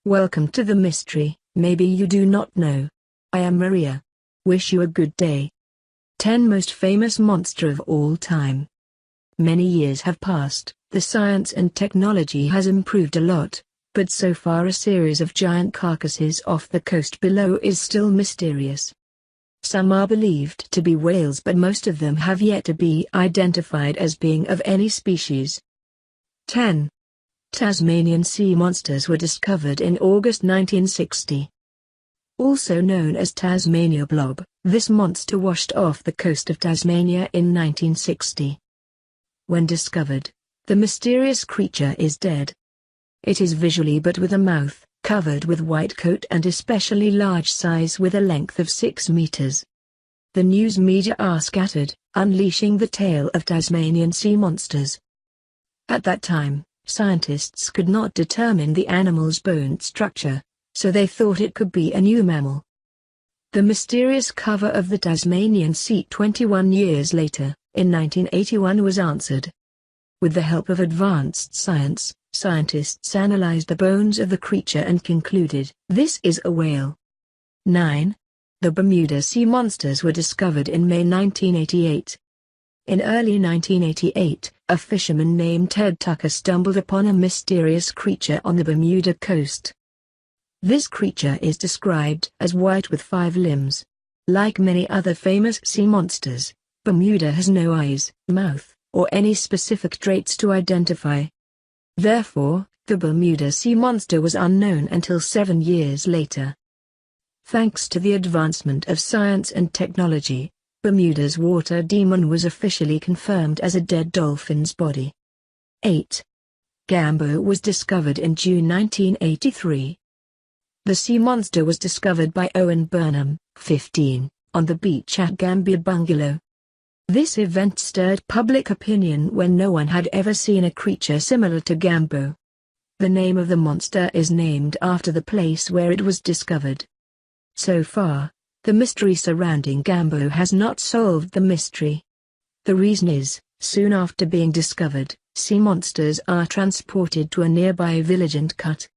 Welcome to the mystery. Maybe you do not know. I am Maria. Wish you a good day. 10 Most Famous Monster of All Time. Many years have passed, the science and technology has improved a lot, but so far a series of giant carcasses off the coast below is still mysterious. Some are believed to be whales, but most of them have yet to be identified as being of any species. 10. Tasmanian Sea Monsters were discovered in August 1960. Also known as Tasmania blob, this monster washed off the coast of Tasmania in 1960. When discovered, the mysterious creature is dead. It is visually but with a mouth, covered with white coat and especially large size with a length of 6 meters. The news media are scattered, unleashing the tale of Tasmanian sea monsters. At that time, scientists could not determine the animal's bone structure, so they thought it could be a new mammal. The mysterious cover of the Tasmanian Sea 21 years later, in 1981, was answered. With the help of advanced science, scientists analyzed the bones of the creature and concluded, this is a whale. 9. The Bermuda Sea Monsters were discovered in May 1988. In early 1988, a fisherman named Ted Tucker stumbled upon a mysterious creature on the Bermuda coast. This creature is described as white with 5 limbs. Like many other famous sea monsters, Bermuda has no eyes, mouth, or any specific traits to identify. Therefore, the Bermuda Sea Monster was unknown until 7 years later. Thanks to the advancement of science and technology, Bermuda's water demon was officially confirmed as a dead dolphin's body. 8. Gambo was discovered in June 1983. The sea monster was discovered by Owen Burnham, 15, on the beach at Gambia Bungalow. This event stirred public opinion when no one had ever seen a creature similar to Gambo. The name of the monster is named after the place where it was discovered. So far, the mystery surrounding Gambo has not solved the mystery. The reason is, soon after being discovered, sea monsters are transported to a nearby village and cut.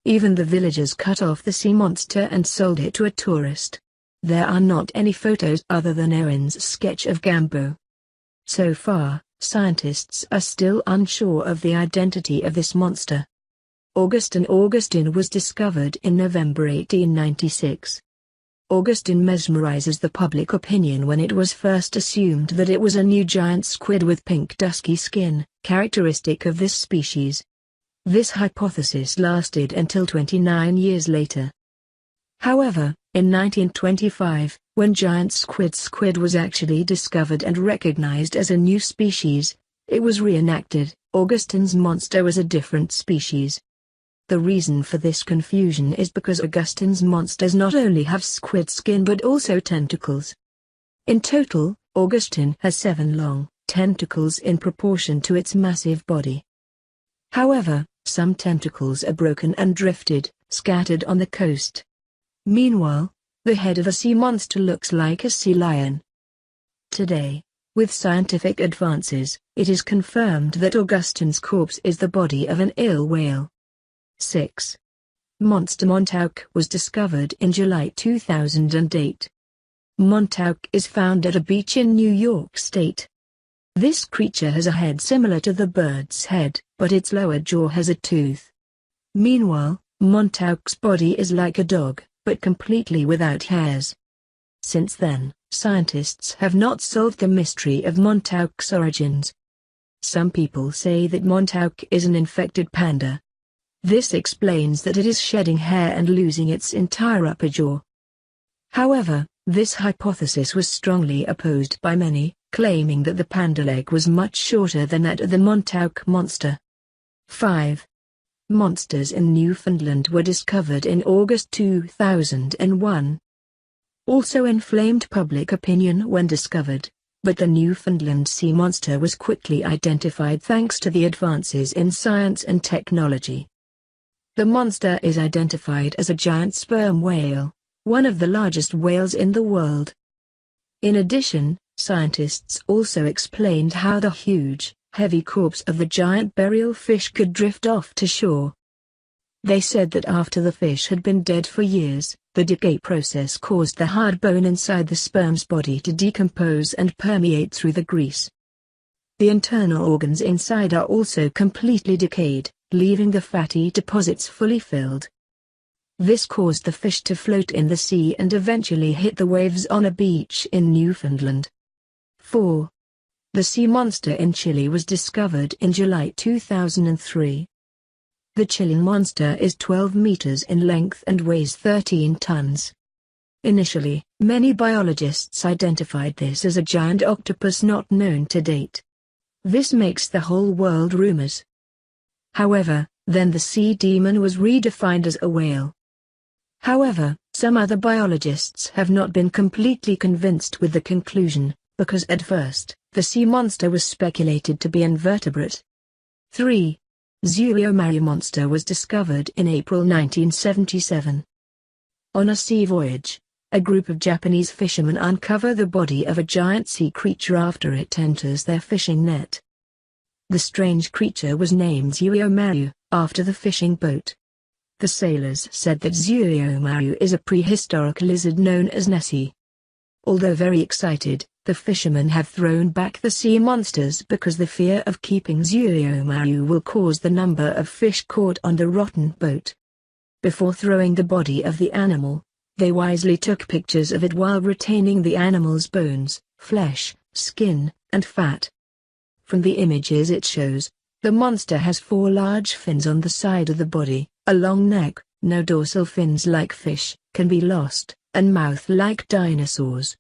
Even the villagers cut off the sea monster and sold it to a tourist. There are not any photos other than Owen's sketch of Gambo. So far, scientists are still unsure of the identity of this monster. Augustin was discovered in November 1896. Augustin mesmerizes the public opinion when it was first assumed that it was a new giant squid with pink dusky skin, characteristic of this species. This hypothesis lasted until 29 years later. However, in 1925, when giant squid was actually discovered and recognized as a new species, it was reenacted. Augustin's monster was a different species. The reason for this confusion is because Augustin's monsters not only have squid skin but also tentacles. In total, Augustin has 7 long tentacles in proportion to its massive body. However, some tentacles are broken and drifted, scattered on the coast. Meanwhile, the head of a sea monster looks like a sea lion. Today, with scientific advances, it is confirmed that Augustin's corpse is the body of an ill whale. 6. Monster Montauk was discovered in July 2008. Montauk is found at a beach in New York State. This creature has a head similar to the bird's head, but its lower jaw has a tooth. Meanwhile, Montauk's body is like a dog, but completely without hairs. Since then, scientists have not solved the mystery of Montauk's origins. Some people say that Montauk is an infected panda. This explains that it is shedding hair and losing its entire upper jaw. However, this hypothesis was strongly opposed by many, claiming that the panda leg was much shorter than that of the Montauk monster. 5. Monsters in Newfoundland were discovered in August 2001. Also inflamed public opinion when discovered, but the Newfoundland sea monster was quickly identified thanks to the advances in science and technology. The monster is identified as a giant sperm whale, one of the largest whales in the world. In addition, scientists also explained how the huge, heavy corpse of the giant burial fish could drift off to shore. They said that after the fish had been dead for years, the decay process caused the hard bone inside the sperm's body to decompose and permeate through the grease. The internal organs inside are also completely decayed, leaving the fatty deposits fully filled. This caused the fish to float in the sea and eventually hit the waves on a beach in Newfoundland. 4. The sea monster in Chile was discovered in July 2003. The Chilean monster is 12 meters in length and weighs 13 tons. Initially, many biologists identified this as a giant octopus not known to date. This makes the whole world rumors. However, then the sea demon was redefined as a whale. However, some other biologists have not been completely convinced with the conclusion, because at first, the sea monster was speculated to be invertebrate. 3. Zuiomaru monster was discovered in April 1977. On a sea voyage, a group of Japanese fishermen uncover the body of a giant sea creature after it enters their fishing net. The strange creature was named Zuiomaru, after the fishing boat. The sailors said that Zuiomaru is a prehistoric lizard known as Nessie. Although very excited, the fishermen have thrown back the sea monsters because the fear of keeping Zuiomaru will cause the number of fish caught on the rotten boat. Before throwing the body of the animal, they wisely took pictures of it while retaining the animal's bones, flesh, skin, and fat. From the images it shows, the monster has 4 large fins on the side of the body, a long neck, no dorsal fins like fish, can be lost, and mouth like dinosaurs.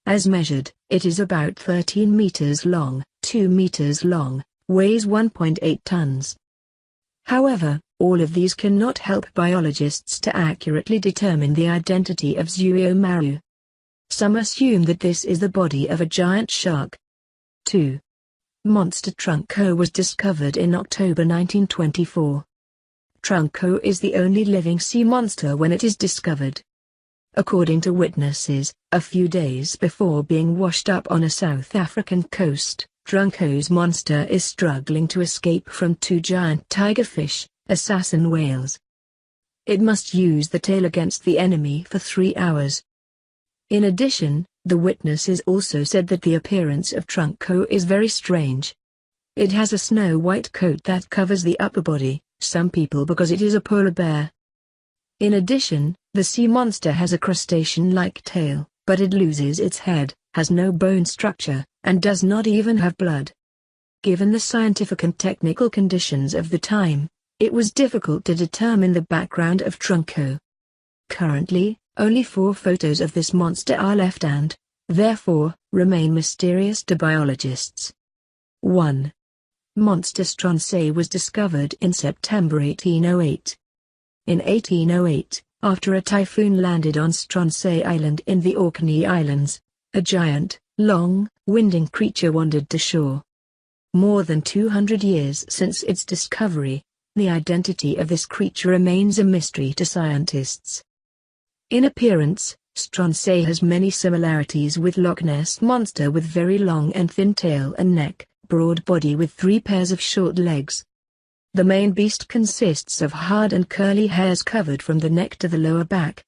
As measured, it is about 13 meters long, 2 meters long, weighs 1.8 tons. However, all of these cannot help biologists to accurately determine the identity of Zuiomaru. Some assume that this is the body of a giant shark. 2. Monster Trunco was discovered in October 1924. Trunco is the only living sea monster when it is discovered. According to witnesses, a few days before being washed up on a South African coast, Trunco's monster is struggling to escape from 2 giant tigerfish, assassin whales. It must use the tail against the enemy for 3 hours. In addition, the witnesses also said that the appearance of Trunco is very strange. It has a snow-white coat that covers the upper body, some people because it is a polar bear. In addition, the sea monster has a crustacean-like tail, but it loses its head, has no bone structure, and does not even have blood. Given the scientific and technical conditions of the time, it was difficult to determine the background of Trunco. Currently, only 4 photos of this monster are left and, therefore, remain mysterious to biologists. 1. Monster Stronsay was discovered in September 1808. In 1808, after a typhoon landed on Stronsay Island in the Orkney Islands, a giant, long-winding creature wandered to shore. More than 200 years since its discovery, the identity of this creature remains a mystery to scientists. In appearance, Stronsay has many similarities with Loch Ness Monster with very long and thin tail and neck, broad body with 3 pairs of short legs. The main beast consists of hard and curly hairs covered from the neck to the lower back.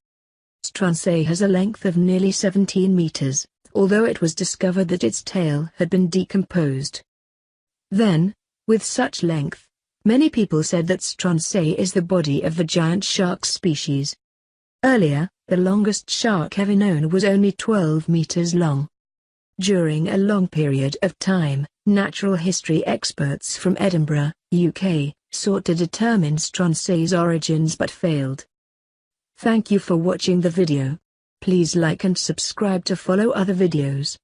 Stronsay has a length of nearly 17 meters, although it was discovered that its tail had been decomposed. Then, with such length, many people said that Stronsay is the body of the giant shark species. Earlier, the longest shark ever known was only 12 meters long. During a long period of time, natural history experts from Edinburgh, UK, sought to determine Stronsay's origins but failed. Thank you for watching the video. Please like and subscribe to follow other videos.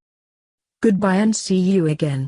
Goodbye and see you again.